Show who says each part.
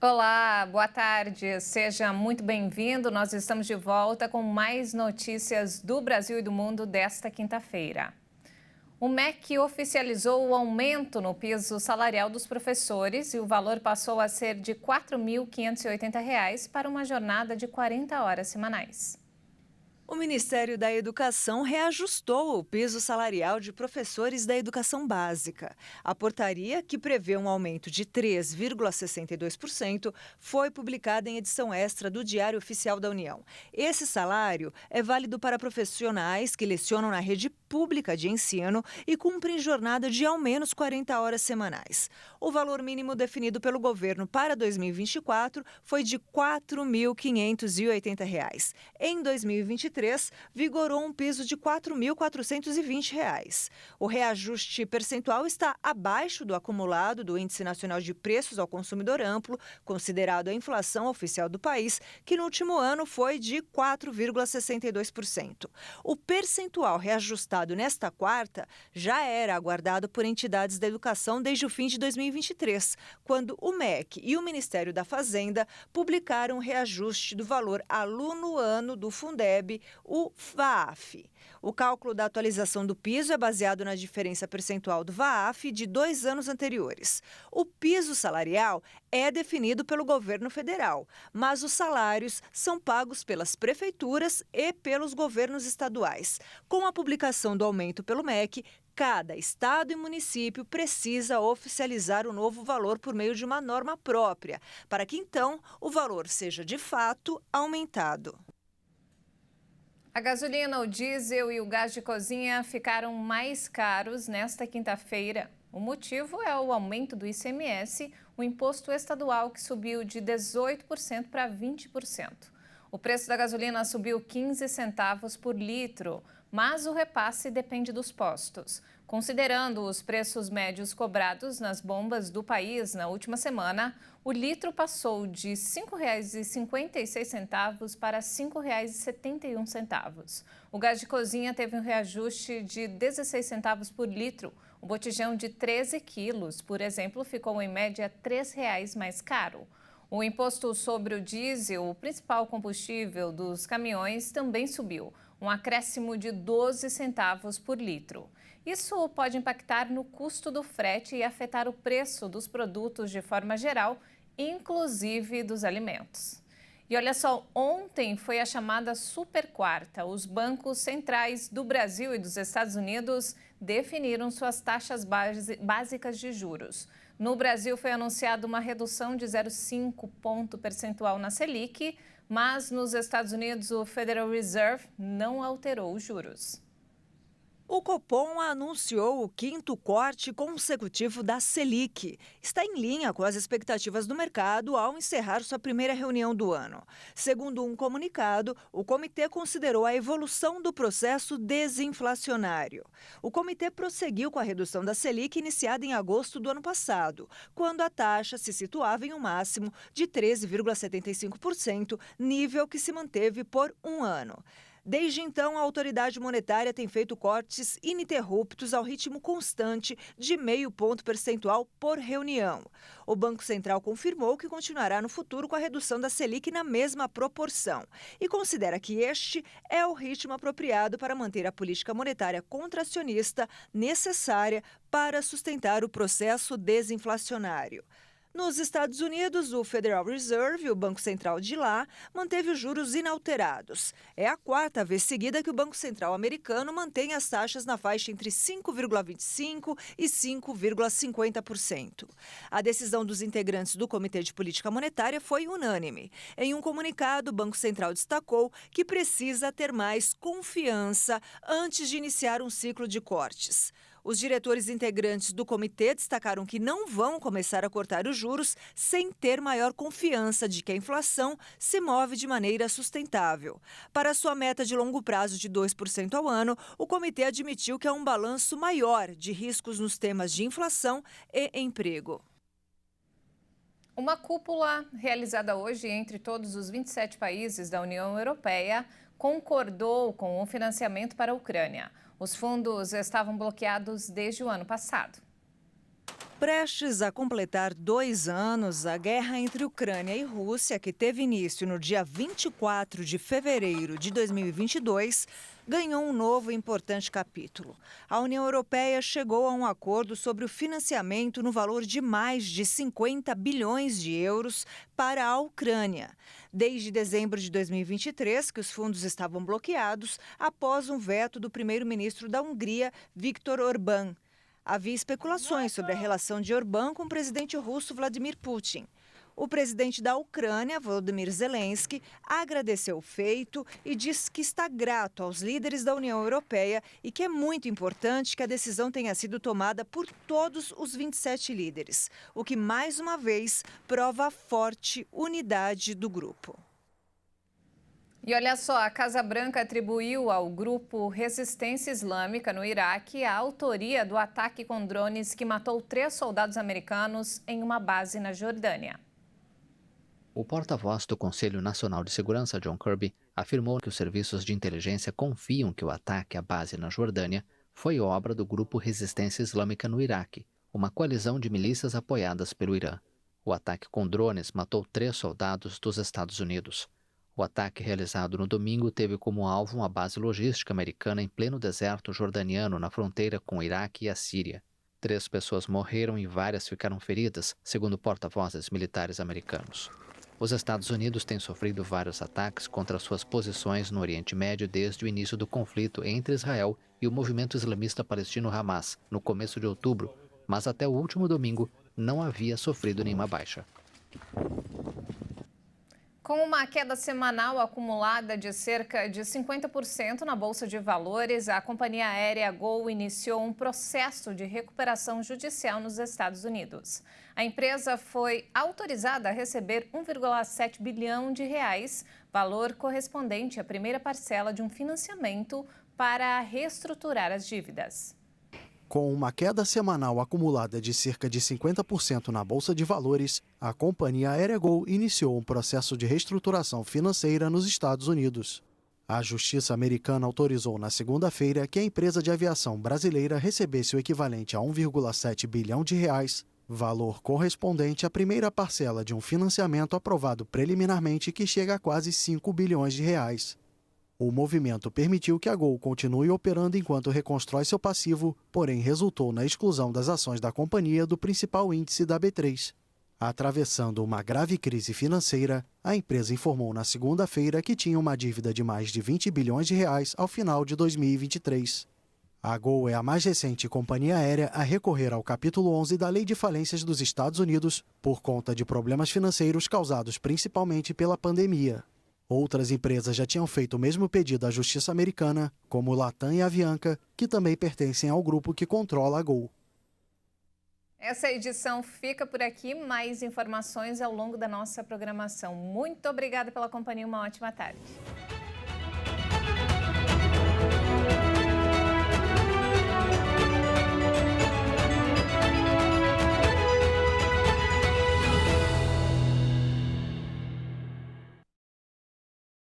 Speaker 1: Olá, boa tarde. Seja muito bem-vindo. Nós estamos de volta com mais notícias do Brasil e do mundo desta quinta-feira. O MEC oficializou o aumento no piso salarial dos professores e o valor passou a ser de R$ 4.580 para uma jornada de 40 horas semanais.
Speaker 2: O Ministério da Educação reajustou o piso salarial de professores da educação básica. A portaria, que prevê um aumento de 3,62%, foi publicada em edição extra do Diário Oficial da União. Esse salário é válido para profissionais que lecionam na rede pública de ensino e cumprem jornada de ao menos 40 horas semanais. O valor mínimo definido pelo governo para 2024 foi de R$ 4.580. Em 2023, vigorou um piso de R$ 4.420. O reajuste percentual está abaixo do acumulado do Índice Nacional de Preços ao Consumidor Amplo, considerado a inflação oficial do país, que no último ano foi de 4,62%. O percentual reajustado nesta quarta já era aguardado por entidades da educação desde o fim de 2023, quando o MEC e o Ministério da Fazenda publicaram o reajuste do valor aluno-ano do Fundeb, o VAAF. O cálculo da atualização do piso é baseado na diferença percentual do VAAF de 2 anos anteriores. O piso salarial é definido pelo governo federal, mas os salários são pagos pelas prefeituras e pelos governos estaduais. Com a publicação do aumento pelo MEC, cada estado e município precisa oficializar o novo valor por meio de uma norma própria, para que então o valor seja de fato aumentado.
Speaker 1: A gasolina, o diesel e o gás de cozinha ficaram mais caros nesta quinta-feira. O motivo é o aumento do ICMS, o imposto estadual que subiu de 18% para 20%. O preço da gasolina subiu 15 centavos por litro, mas o repasse depende dos postos. Considerando os preços médios cobrados nas bombas do país na última semana, o litro passou de R$ 5,56 para R$ 5,71. O gás de cozinha teve um reajuste de 16 centavos por litro. O botijão de 13 quilos, por exemplo, ficou em média R$ 3,00 mais caro. O imposto sobre o diesel, o principal combustível dos caminhões, também subiu, um acréscimo de 12 centavos por litro. Isso pode impactar no custo do frete e afetar o preço dos produtos de forma geral, inclusive dos alimentos. E olha só, ontem foi a chamada Super Quarta. Os bancos centrais do Brasil e dos Estados Unidos definiram suas taxas básicas de juros. No Brasil foi anunciada uma redução de 0,5 ponto percentual na Selic, mas nos Estados Unidos o Federal Reserve não alterou os juros.
Speaker 2: O Copom anunciou o quinto corte consecutivo da Selic. Está em linha com as expectativas do mercado ao encerrar sua primeira reunião do ano. Segundo um comunicado, o comitê considerou a evolução do processo desinflacionário. O comitê prosseguiu com a redução da Selic iniciada em agosto do ano passado, quando a taxa se situava em um máximo de 13,75%, nível que se manteve por um ano. Desde então, a autoridade monetária tem feito cortes ininterruptos ao ritmo constante de 0,5 ponto percentual por reunião. O Banco Central confirmou que continuará no futuro com a redução da Selic na mesma proporção e considera que este é o ritmo apropriado para manter a política monetária contracionista necessária para sustentar o processo desinflacionário. Nos Estados Unidos, o Federal Reserve, o Banco Central de lá, manteve os juros inalterados. É a quarta vez seguida que o Banco Central americano mantém as taxas na faixa entre 5,25% e 5,50%. A decisão dos integrantes do Comitê de Política Monetária foi unânime. Em um comunicado, o Banco Central destacou que precisa ter mais confiança antes de iniciar um ciclo de cortes. Os diretores integrantes do comitê destacaram que não vão começar a cortar os juros sem ter maior confiança de que a inflação se move de maneira sustentável. Para sua meta de longo prazo de 2% ao ano, o comitê admitiu que há um balanço maior de riscos nos temas de inflação e emprego.
Speaker 1: Uma cúpula realizada hoje entre todos os 27 países da União Europeia concordou com o financiamento para a Ucrânia. Os fundos estavam bloqueados desde o ano passado.
Speaker 2: Prestes a completar 2 anos, a guerra entre Ucrânia e Rússia, que teve início no dia 24 de fevereiro de 2022, ganhou um novo e importante capítulo. A União Europeia chegou a um acordo sobre o financiamento no valor de mais de 50 bilhões de euros para a Ucrânia. Desde dezembro de 2023, que os fundos estavam bloqueados após um veto do primeiro-ministro da Hungria, Viktor Orbán. Havia especulações sobre a relação de Orbán com o presidente russo Vladimir Putin. O presidente da Ucrânia, Volodymyr Zelensky, agradeceu o feito e diz que está grato aos líderes da União Europeia e que é muito importante que a decisão tenha sido tomada por todos os 27 líderes, o que, mais uma vez, prova a forte unidade do grupo.
Speaker 1: E olha só, a Casa Branca atribuiu ao grupo Resistência Islâmica no Iraque a autoria do ataque com drones que matou 3 soldados americanos em uma base na Jordânia.
Speaker 3: O porta-voz do Conselho Nacional de Segurança, John Kirby, afirmou que os serviços de inteligência confiam que o ataque à base na Jordânia foi obra do grupo Resistência Islâmica no Iraque, uma coalizão de milícias apoiadas pelo Irã. O ataque com drones matou 3 soldados dos Estados Unidos. O ataque realizado no domingo teve como alvo uma base logística americana em pleno deserto jordaniano na fronteira com o Iraque e a Síria. 3 pessoas morreram e várias ficaram feridas, segundo porta-vozes militares americanos. Os Estados Unidos têm sofrido vários ataques contra suas posições no Oriente Médio desde o início do conflito entre Israel e o movimento islamista palestino Hamas, no começo de outubro, mas até o último domingo não havia sofrido nenhuma baixa.
Speaker 1: Com uma queda semanal acumulada de cerca de 50% na Bolsa de Valores, a companhia aérea Gol iniciou um processo de recuperação judicial nos Estados Unidos. A empresa foi autorizada a receber 1,7 bilhão de reais, valor correspondente à primeira parcela de um financiamento para reestruturar as dívidas.
Speaker 4: Com uma queda semanal acumulada de cerca de 50% na Bolsa de Valores, a companhia aérea Gol iniciou um processo de reestruturação financeira nos Estados Unidos. A Justiça americana autorizou na segunda-feira que a empresa de aviação brasileira recebesse o equivalente a 1,7 bilhão de reais, valor correspondente à primeira parcela de um financiamento aprovado preliminarmente que chega a quase 5 bilhões de reais. O movimento permitiu que a Gol continue operando enquanto reconstrói seu passivo, porém resultou na exclusão das ações da companhia do principal índice da B3. Atravessando uma grave crise financeira, a empresa informou na segunda-feira que tinha uma dívida de mais de 20 bilhões de reais ao final de 2023. A Gol é a mais recente companhia aérea a recorrer ao capítulo 11 da Lei de Falências dos Estados Unidos por conta de problemas financeiros causados principalmente pela pandemia. Outras empresas já tinham feito o mesmo pedido à Justiça americana, como Latam e Avianca, que também pertencem ao grupo que controla a Gol.
Speaker 1: Essa edição fica por aqui. Mais informações ao longo da nossa programação. Muito obrigada pela companhia. Uma ótima tarde.